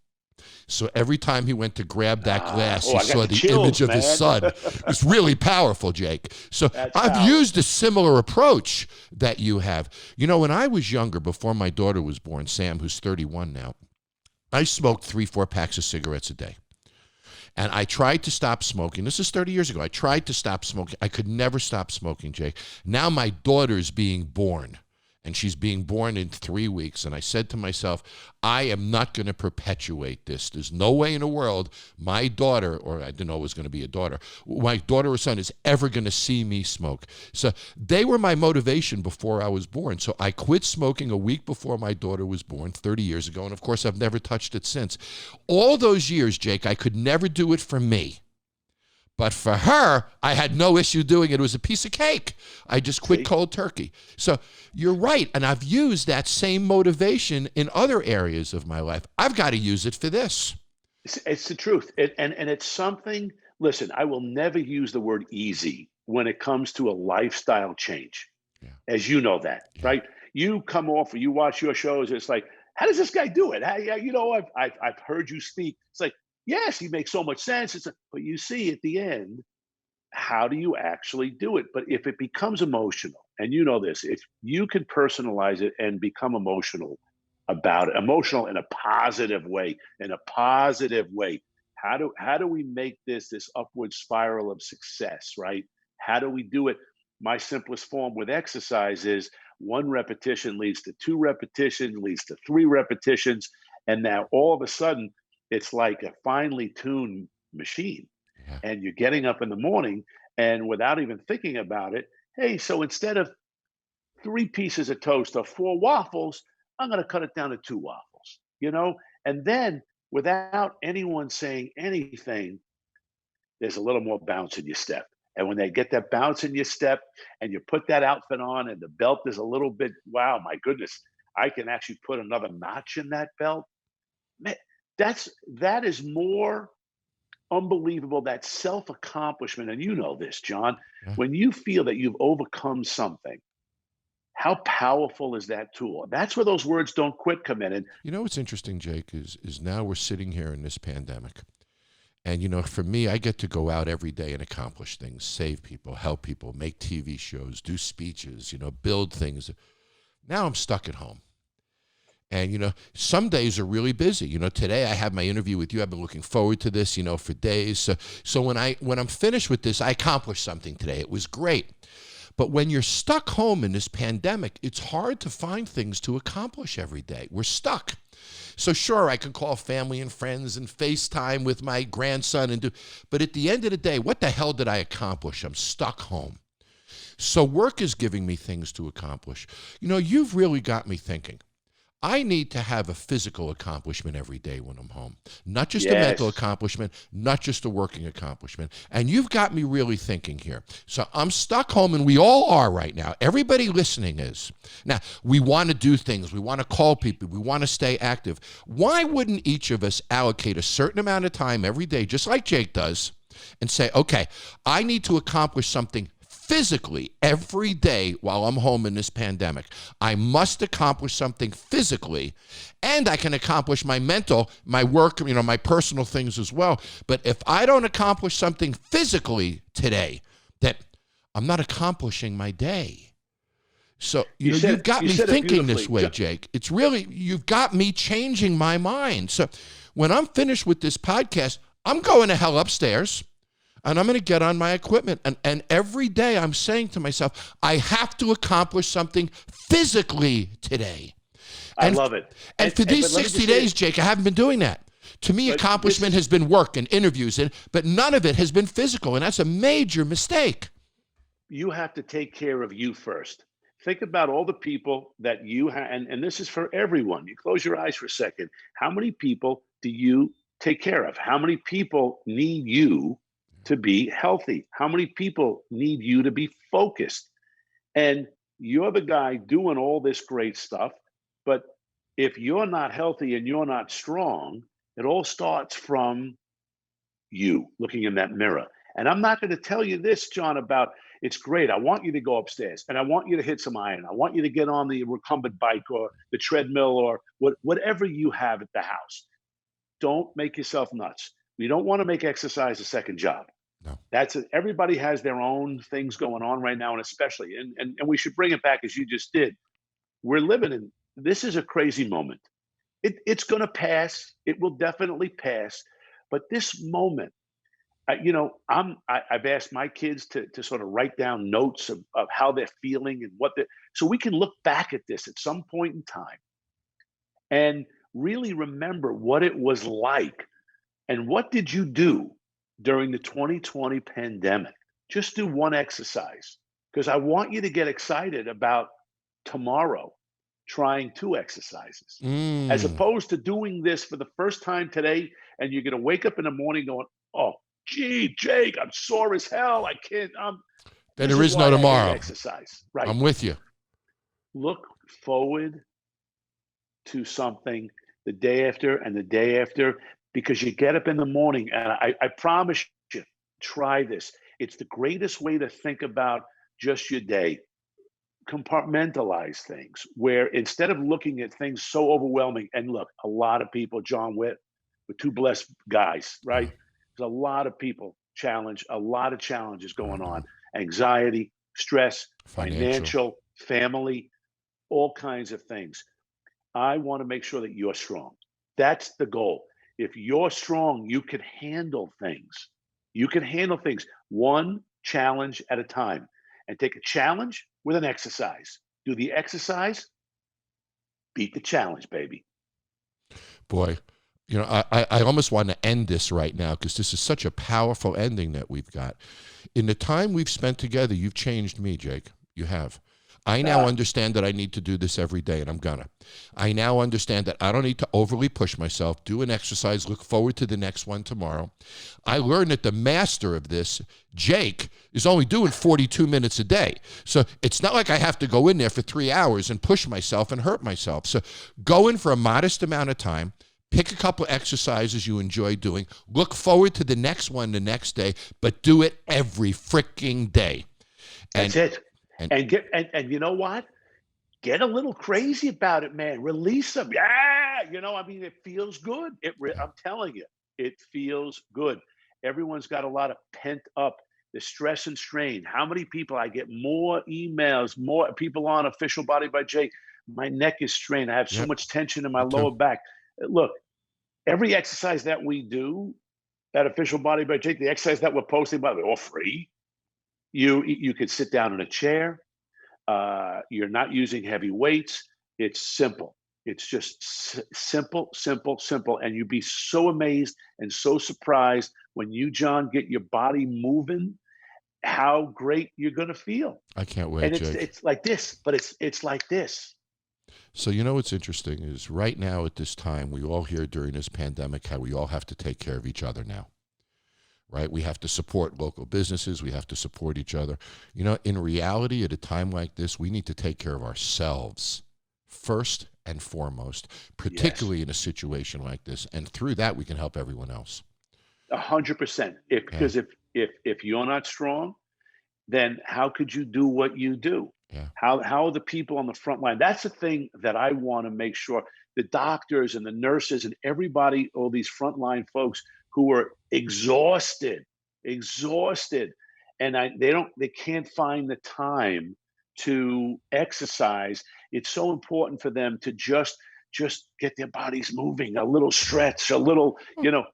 So every time he went to grab that glass, he saw the image of his son. It's really powerful, Jake. So I've used a similar approach that you have. When I was younger, before my daughter was born, Sam, who's 31 now, I smoked 3-4 packs of cigarettes a day. And I tried to stop smoking. This is 30 years ago. I tried to stop smoking. I could never stop smoking, Jake. Now my daughter's being born, and she's being born in 3 weeks. And I said to myself, I am not going to perpetuate this. There's no way in the world my daughter, or I didn't know it was going to be a daughter, my daughter or son is ever going to see me smoke. So they were my motivation before I was born. So I quit smoking a week before my daughter was born 30 years ago. And of course, I've never touched it since. All those years, Jake, I could never do it for me. But for her, I had no issue doing it. It was a piece of cake. I just quit cold turkey. So you're right. And I've used that same motivation in other areas of my life. I've got to use it for this. It's the truth. And it's something, listen, I will never use the word easy when it comes to a lifestyle change. Yeah. As you know that, right? You come off, or you watch your shows, it's like, how does this guy do it? I've heard you speak. It's like, yes, he makes so much sense. But you see at the end, how do you actually do it? But if it becomes emotional, and you know this, if you can personalize it and become emotional, about it. Emotional in a positive way, How do we make this upward spiral of success, right? How do we do it? My simplest form with exercise is 1 repetition leads to 2 repetitions, leads to 3 repetitions. And now all of a sudden, it's like a finely tuned machine. Yeah. And you're getting up in the morning and without even thinking about it, hey, so instead of 3 pieces of toast or 4 waffles, I'm going to cut it down to 2 waffles, And then without anyone saying anything, there's a little more bounce in your step. And when they get that bounce in your step and you put that outfit on and the belt is a little bit, wow, my goodness, I can actually put another notch in that belt. Man, that is more unbelievable, that self-accomplishment. And you know this, John, Yeah. when you feel that you've overcome something, how powerful is that tool? That's where those words "don't quit" come in. And What's interesting, Jake, is now we're sitting here in this pandemic. And, for me, I get to go out every day and accomplish things, save people, help people, make TV shows, do speeches, build things. Now I'm stuck at home. And, some days are really busy. Today I have my interview with you. I've been looking forward to this, for days. So when I'm finished with this, I accomplished something today. It was great. But when you're stuck home in this pandemic, it's hard to find things to accomplish every day. We're stuck. So sure, I can call family and friends and FaceTime with my grandson but at the end of the day, what the hell did I accomplish? I'm stuck home. So work is giving me things to accomplish. You've really got me thinking. I need to have a physical accomplishment every day when I'm home. Not just a mental accomplishment, not just a working accomplishment. And you've got me really thinking here. So I'm stuck home, and we all are right now. Everybody listening is. Now, we want to do things. We want to call people. We want to stay active. Why wouldn't each of us allocate a certain amount of time every day, just like Jake does, and say, okay, I need to accomplish something physically every day while I'm home in this pandemic. I must accomplish something physically, and I can accomplish my mental, my work, my personal things as well. But if I don't accomplish something physically today, that I'm not accomplishing my day. So, you've got me thinking this way, Jake. It's really, you've got me changing my mind. So when I'm finished with this podcast, I'm going to hell upstairs. And I'm going to get on my equipment. And every day I'm saying to myself, I have to accomplish something physically today. I love it. And for these 60 days, Jake, I haven't been doing that. To me, accomplishment has been work and interviews, but none of it has been physical. And that's a major mistake. You have to take care of you first. Think about all the people that you have. And this is for everyone. You close your eyes for a second. How many people do you take care of? How many people need you to be healthy? How many people need you to be focused? And you're the guy doing all this great stuff. But if you're not healthy and you're not strong, it all starts from you looking in that mirror. And I'm not going to tell you this, John, about it's great. I want you to go upstairs and I want you to hit some iron. I want you to get on the recumbent bike or the treadmill or whatever you have at the house. Don't make yourself nuts. We don't want to make exercise a second job. No. Everybody has their own things going on right now, and especially, and we should bring it back as you just did. We're living in, this is a crazy moment. It's going to pass. It will definitely pass. But this moment, I've asked my kids to sort of write down notes of how they're feeling and so we can look back at this at some point in time and really remember what it was like. And what did you do during the 2020 pandemic? Just do one exercise, because I want you to get excited about tomorrow trying 2 exercises, as opposed to doing this for the first time today. And you're going to wake up in the morning going, oh, gee, Jake, I'm sore as hell. I can't. Then there is no tomorrow. Exercise, right? I'm with you. Look forward to something the day after and the day after, because you get up in the morning, and I promise you, try this. It's the greatest way to think about just your day. Compartmentalize things, where instead of looking at things so overwhelming, and look, a lot of people, John, we're 2 blessed guys, right? There's a lot of people a lot of challenges going on. Anxiety, stress, financial, family, all kinds of things. I want to make sure that you're strong. That's the goal. If you're strong, you can handle things. You can handle things one challenge at a time, and take a challenge with an exercise. Do the exercise, beat the challenge, baby. Boy, I almost want to end this right now because this is such a powerful ending that we've got. In the time we've spent together, you've changed me, Jake. You have. I now understand that I need to do this every day, and I'm gonna. I now understand that I don't need to overly push myself, do an exercise, look forward to the next one tomorrow. I learned that the master of this, Jake, is only doing 42 minutes a day. So it's not like I have to go in there for 3 hours and push myself and hurt myself. So go in for a modest amount of time, pick a couple exercises you enjoy doing, look forward to the next one the next day, but do it every freaking day. That's it. And you know what? Get a little crazy about it, man. Release them. Yeah, it feels good. I'm telling you, it feels good. Everyone's got a lot of pent up, the stress and strain. How many people? I get more emails, more people on Official Body by Jake. My neck is strained. I have so much tension in my lower back. Look, every exercise that we do at Official Body by Jake, the exercise that we're posting, by the way, all free. You could sit down in a chair. You're not using heavy weights. It's simple. It's just simple, simple, simple. And you'd be so amazed and so surprised when you, John, get your body moving, how great you're going to feel. I can't wait, and Jake. It's like this, but it's like this. So what's interesting is right now at this time, we all hear during this pandemic how we all have to take care of each other now. Right? We have to support local businesses. We have to support each other. In reality, at a time like this, we need to take care of ourselves first and foremost, particularly in a situation like this. And through that, we can help everyone else. 100%. Because if you're not strong, then how could you do what you do? Yeah. How are the people on the front line? That's the thing that I want to make sure the doctors and the nurses and everybody, all these frontline folks who are exhausted, and they can't find the time to exercise. It's so important for them to just get their bodies moving, a little stretch, a little,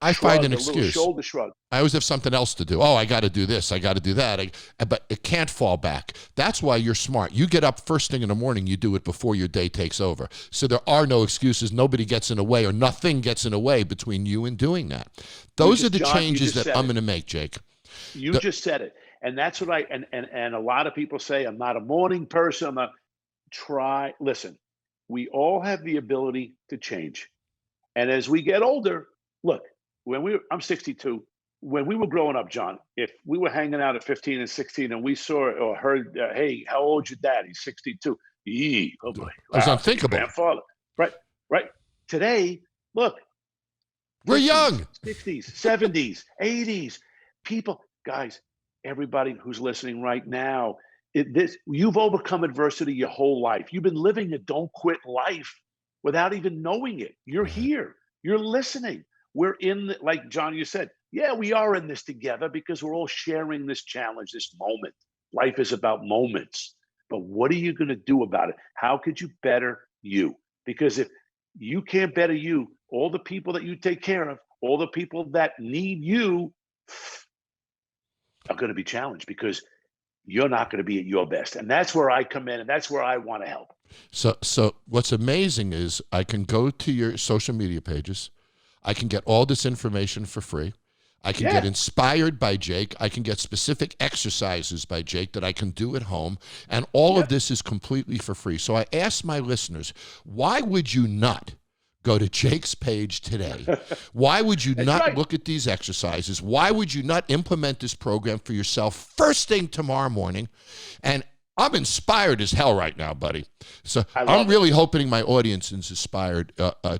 I shrug, find an a excuse. little shoulder shrug. I always have something else to do. Oh, I got to do this. I got to do that. But it can't fall back. That's why you're smart. You get up first thing in the morning. You do it before your day takes over. So there are no excuses. Nobody gets in the way, or nothing gets in the way between you and doing that. Those are the changes that I'm going to make, Jake. You just said it. And that's what and a lot of people say, I'm not a morning person. Listen, we all have the ability to change. And as we get older, look, I'm 62. When we were growing up, John, if we were hanging out at 15 and 16 and we saw or heard, hey, how old's your dad? He's 62. Oh boy. It was unthinkable. Grandfather. Right. Today, look. We're young. 60s, 70s, 80s. People, guys, everybody who's listening right now, you've overcome adversity your whole life. You've been living a don't quit life without even knowing it. You're here. You're listening. We're like John, you said, we are in this together because we're all sharing this challenge, this moment. Life is about moments. But what are you going to do about it? How could you better you? Because if you can't better you, all the people that you take care of, all the people that need you are going to be challenged because you're not going to be at your best. And that's where I come in, and that's where I want to help. So what's amazing is I can go to your social media pages. I can get all this information for free. I can get inspired by Jake. I can get specific exercises by Jake that I can do at home. And all of this is completely for free. So I ask my listeners, why would you not go to Jake's page today? Why would you not look at these exercises? Why would you not implement this program for yourself first thing tomorrow morning? And I'm inspired as hell right now, buddy. So I'm really hoping my audience is inspired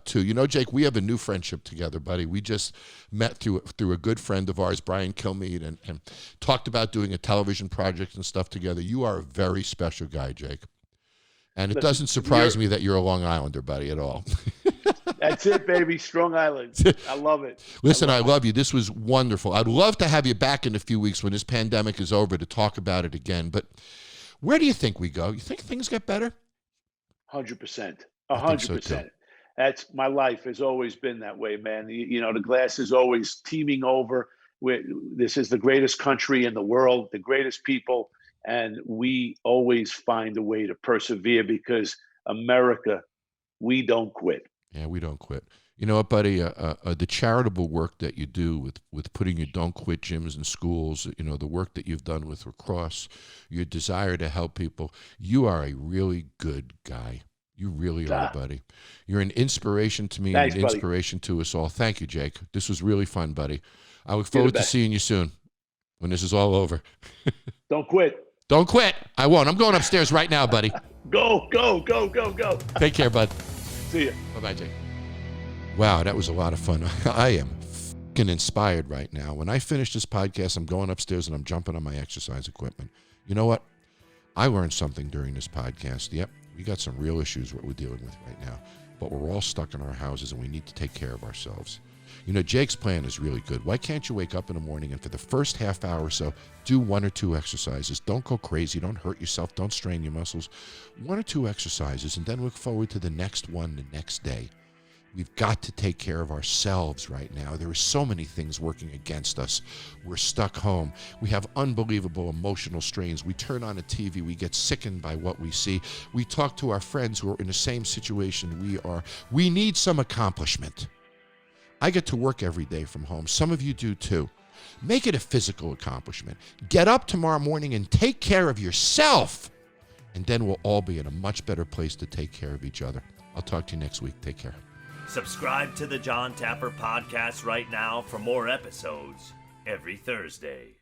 too. Jake, we have a new friendship together, buddy. We just met through a good friend of ours, Brian Kilmeade, and talked about doing a television project and stuff together. You are a very special guy, Jake. And it doesn't surprise me that you're a Long Islander, buddy, at all. That's it, baby. Strong Island. I love it. Listen, I love you. This was wonderful. I'd love to have you back in a few weeks when this pandemic is over to talk about it again. But where do you think we go? You think things get better? 100%. 100%. That's my life has always been that way, man. The glass is always teeming over. This is the greatest country in the world, the greatest people, and we always find a way to persevere because America, we don't quit. Yeah, we don't quit. You know what, buddy? The charitable work that you do with putting your Don't Quit gyms in schools, the work that you've done with lacrosse, your desire to help people, you are a really good guy. You really are, buddy. You're an inspiration to me. Thanks, and an inspiration to us all. Thank you, Jake. This was really fun, buddy. I look forward to seeing you soon when this is all over. Don't quit. Don't quit. I won't. I'm going upstairs right now, buddy. Go, go, go, go, go. Take care, bud. See ya. Bye-bye, Jake. Wow, that was a lot of fun. I am fucking inspired right now. When I finish this podcast, I'm going upstairs and I'm jumping on my exercise equipment. You know what? I learned something during this podcast. Yep, we got some real issues what we're dealing with right now. But we're all stuck in our houses and we need to take care of ourselves. Jake's plan is really good. Why can't you wake up in the morning and for the first half hour or so, do 1 or 2 exercises. Don't go crazy. Don't hurt yourself. Don't strain your muscles. 1 or 2 exercises and then look forward to the next one the next day. We've got to take care of ourselves right now. There are so many things working against us. We're stuck home. We have unbelievable emotional strains. We turn on a TV. We get sickened by what we see. We talk to our friends who are in the same situation we are. We need some accomplishment. I get to work every day from home. Some of you do too. Make it a physical accomplishment. Get up tomorrow morning and take care of yourself. And then we'll all be in a much better place to take care of each other. I'll talk to you next week. Take care. Subscribe to the Jon Taffer Podcast right now for more episodes every Thursday.